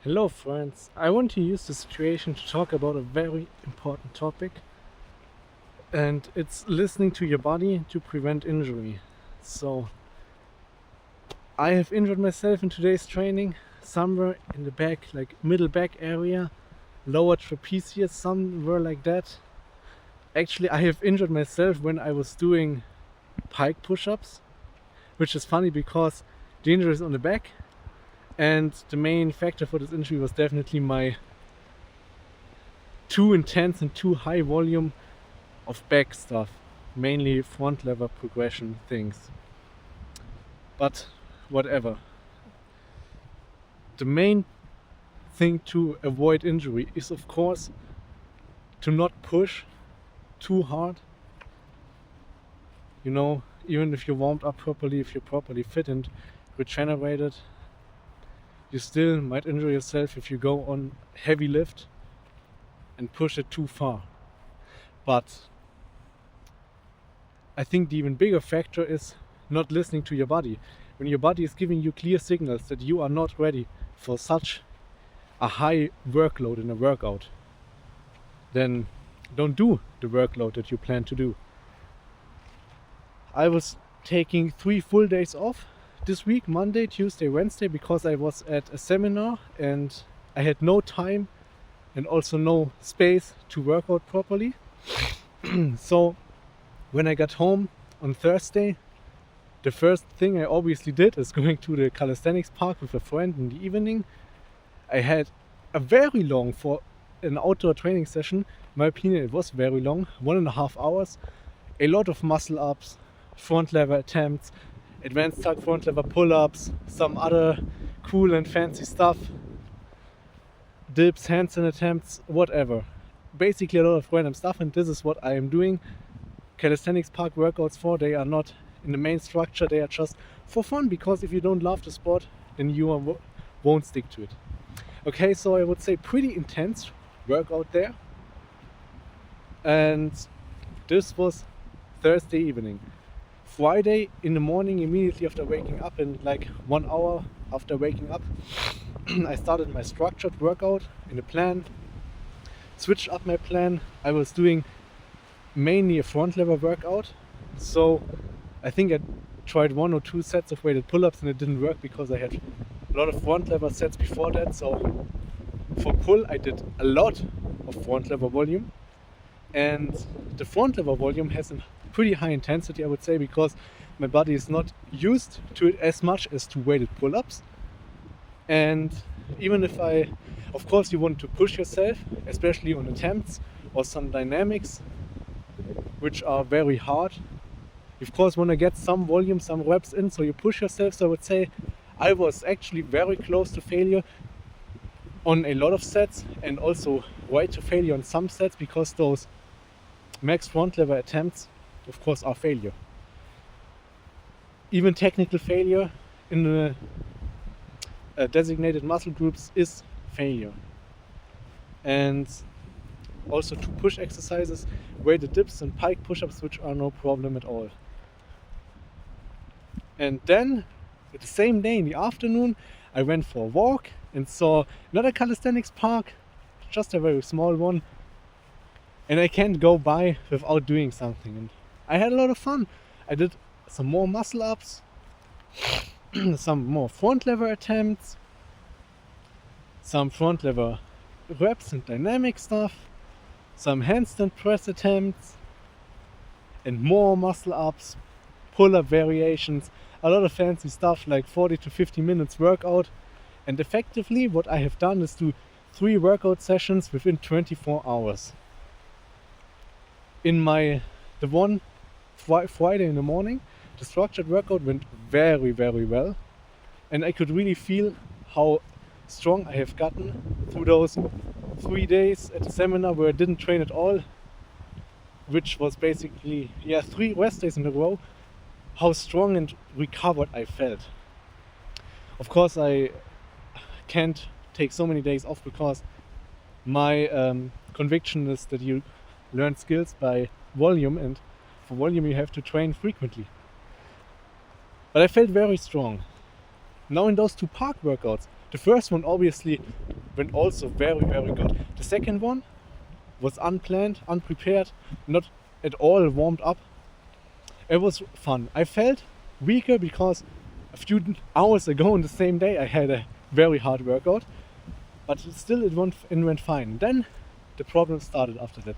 Hello friends, I want to use the situation to talk about a very important topic, and it's listening to your body to prevent injury. So I have injured myself in today's training somewhere in the back, like middle back area, lower trapezius, somewhere like that. Actually, I have injured myself when I was doing pike push-ups, which is funny because the injury is on the back, and the main factor for this injury was definitely my too intense and too high volume of back stuff, mainly front lever progression things. But whatever. The main thing to avoid injury is, of course, to not push too hard. You know, even if you're warmed up properly, if you're properly fit and regenerated, you still might injure yourself if you go on heavy lift and push it too far. But I think the even bigger factor is not listening to your body. When your body is giving you clear signals that you are not ready for such a high workload in a workout, then don't do the workload that you plan to do. I was taking 3 full days off this week, Monday, Tuesday, Wednesday, because I was at a seminar and I had no time and also no space to work out properly. So when I got home on Thursday, the first thing I obviously did is going to the calisthenics park with a friend in the evening. I had a very long, for an outdoor training session, in my opinion it was very long, 1.5 hours, a lot of muscle ups, front lever attempts, advanced tuck front lever pull-ups, some other cool and fancy stuff, dips, handstand attempts, whatever. Basically a lot of random stuff, and this is what I am doing calisthenics park workouts for. They are not in the main structure, they are just for fun, because if you don't love the sport, then you won't stick to it. Okay, so I would say pretty intense workout there. And this was Thursday evening. Friday in the morning, immediately after waking up, in like 1 hour after waking up, I started my structured workout in a plan, switched up my plan. I was doing mainly a front lever workout, so I think I tried 1 or 2 sets of weighted pull-ups and it didn't work because I had a lot of front lever sets before that. So for pull I did a lot of front lever volume, and the front lever volume has a pretty high intensity, I would say, because my body is not used to it as much as to weighted pull-ups. And even if of course you want to push yourself, especially on attempts or some dynamics which are very hard, you of course want to get some volume, some reps in, so you push yourself. So I would say I was actually very close to failure on a lot of sets, and also right to failure on some sets, because those max front lever attempts of course are failure. Even technical failure in the designated muscle groups is failure. And also to push exercises, weighted dips and pike push-ups, which are no problem at all. And then the same day in the afternoon I went for a walk and saw another calisthenics park, just a very small one, and I can't go by without doing something. And I had a lot of fun. I did some more muscle ups, some more front lever attempts, some front lever reps and dynamic stuff, some handstand press attempts, and more muscle ups, pull-up variations, a lot of fancy stuff, like 40 to 50 minutes workout. And effectively what I have done is do 3 workout sessions within 24 hours. In the one Friday in the morning, the structured workout went very, very well, and I could really feel how strong I have gotten through those 3 days at the seminar where I didn't train at all, which was basically 3 rest days in a row. How strong and recovered I felt. Of course I can't take so many days off, because my conviction is that you learn skills by volume, and for volume you have to train frequently. But I felt very strong. Now in those 2 park workouts, the first one obviously went also very, very good. The second one was unplanned, unprepared, not at all warmed up. It was fun. I felt weaker because a few hours ago on the same day I had a very hard workout, but still it went fine. Then the problem started after that,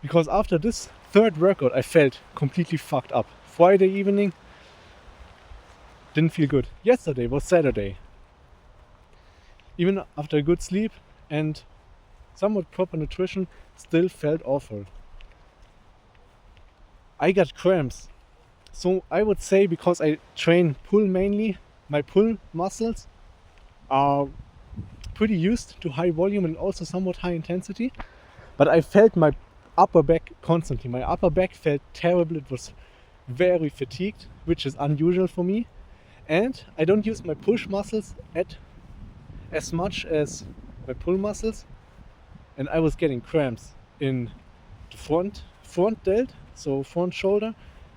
because after this third workout I felt completely fucked up. Friday evening didn't feel good. Yesterday was Saturday. Even after a good sleep and somewhat proper nutrition, still felt awful. I got cramps. So I would say, because I train pull mainly, my pull muscles are pretty used to high volume and also somewhat high intensity. But I felt my upper back constantly. My upper back felt terrible. It was very fatigued, which is unusual for me. And I don't use my push muscles as much as my pull muscles. And I was getting cramps in the front delt, so front shoulder,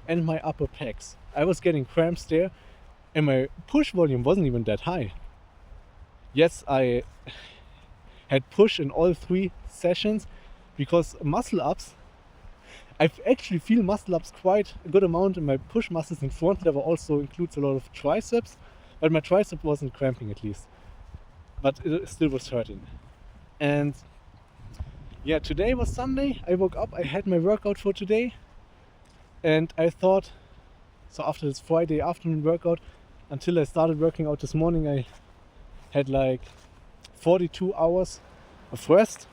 and my upper pecs. I was getting cramps there, and my push volume wasn't even that high. Yes, I had push in all 3 sessions, because muscle ups, I actually feel muscle ups quite a good amount in my push muscles, and front lever also includes a lot of triceps, but my tricep wasn't cramping at least. But it still was hurting. And yeah, today was Sunday. I woke up, I had my workout for today, and I thought, so after this Friday afternoon workout, until I started working out this morning, I had like 42 hours of rest,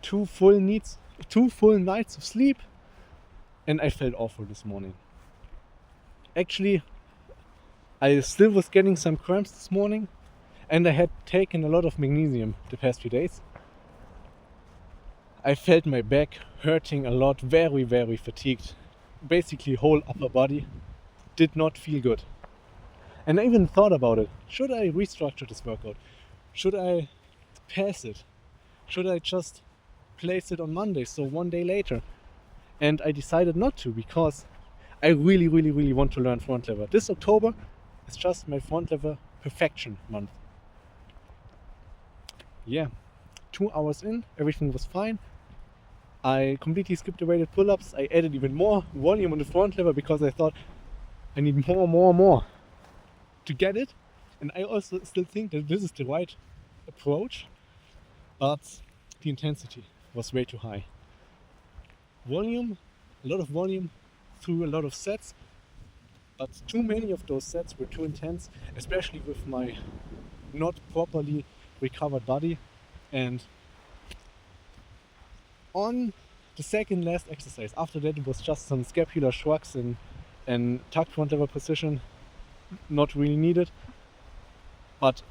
2 full nights of sleep, and I felt awful this morning. Actually, I still was getting some cramps this morning, and I had taken a lot of magnesium the past few days. I felt my back hurting a lot, very, very fatigued. Basically whole upper body did not feel good. And I even thought about it. Should I restructure this workout? Should I pass it? Should I just place it on Monday, so one day later? And I decided not to, because I really, really, really want to learn front lever. This October is just my front lever perfection month. Yeah, 2 hours in, everything was fine. I completely skipped the weighted pull-ups. I added even more volume on the front lever because I thought I need more to get it. And I also still think that this is the right approach, but the intensity was way too high. Volume, a lot of volume through a lot of sets, but too many of those sets were too intense, especially with my not properly recovered body. And on the second last exercise, after that it was just some scapular shrugs and tucked front lever position, not really needed. But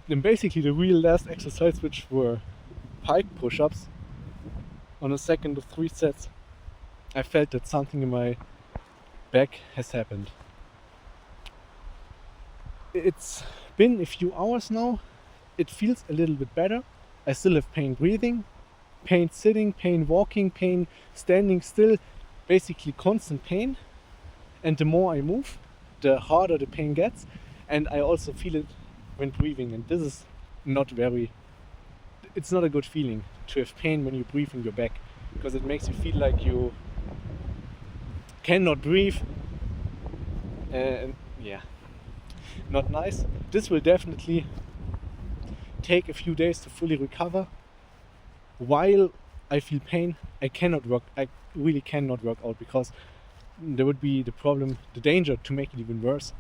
then basically the real last exercise, which were pike push-ups on a second of 3 sets, I felt that something in my back has happened. It's been a few hours now. It feels a little bit better. I still have pain breathing, pain sitting, pain walking, pain standing still, basically constant pain. And the more I move, the harder the pain gets. And I also feel it when breathing, and this is it's not a good feeling to have pain when you breathe in your back, because it makes you feel like you cannot breathe, and yeah, not nice. This will definitely take a few days to fully recover. While I feel pain, I really cannot work out, because there would be the danger to make it even worse.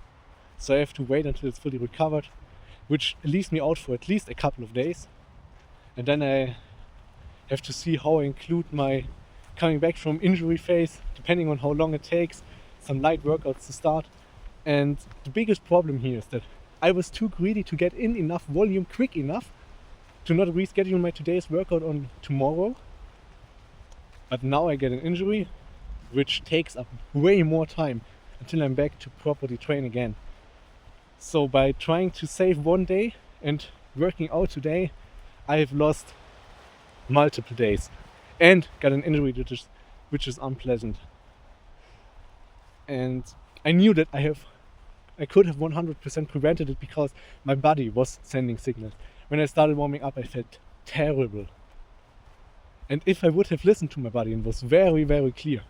So I have to wait until it's fully recovered, which leaves me out for at least a couple of days. And then I have to see how I include my coming back from injury phase, depending on how long it takes, some light workouts to start. And the biggest problem here is that I was too greedy to get in enough volume quick enough to not reschedule my today's workout on tomorrow. But now I get an injury, which takes up way more time until I'm back to properly train again. So by trying to save one day and working out today, I have lost multiple days and got an injury which is unpleasant. And I knew that I could have 100% prevented it, because my body was sending signals. when I started warming up, I felt terrible. And if I would have listened to my body and was very, very clear,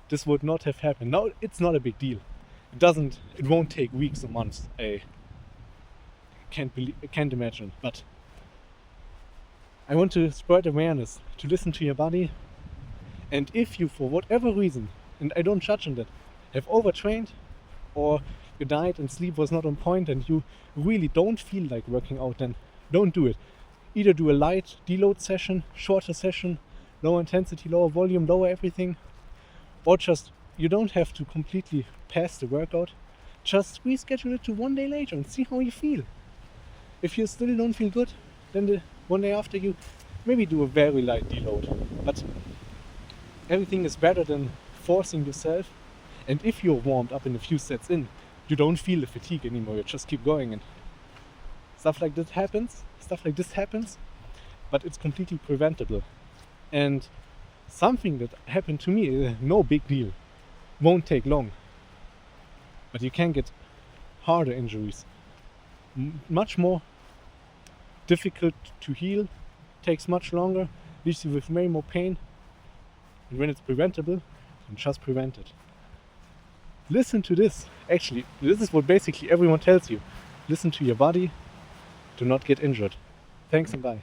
this would not have happened. Now, it's not a big deal. It won't take weeks or months. I can't imagine. But I want to spread awareness, to listen to your body. And if you, for whatever reason, and I don't judge on that, have overtrained, or your diet and sleep was not on point and you really don't feel like working out, then don't do it. Either do a light deload session, shorter session, lower intensity, lower volume, lower everything, or just, you don't have to completely pass the workout. Just reschedule it to one day later and see how you feel. If you still don't feel good, then the one day after you maybe do a very light deload. But everything is better than forcing yourself. And if you're warmed up in a few sets in, you don't feel the fatigue anymore. You just keep going, and stuff like this happens. But it's completely preventable. And something that happened to me is no big deal. Won't take long. But you can get harder injuries. Much more difficult to heal. Takes much longer. Leaves you with way more pain. And when it's preventable, then just prevent it. Listen to this. Actually, this is what basically everyone tells you. Listen to your body. Do not get injured. Thanks and bye.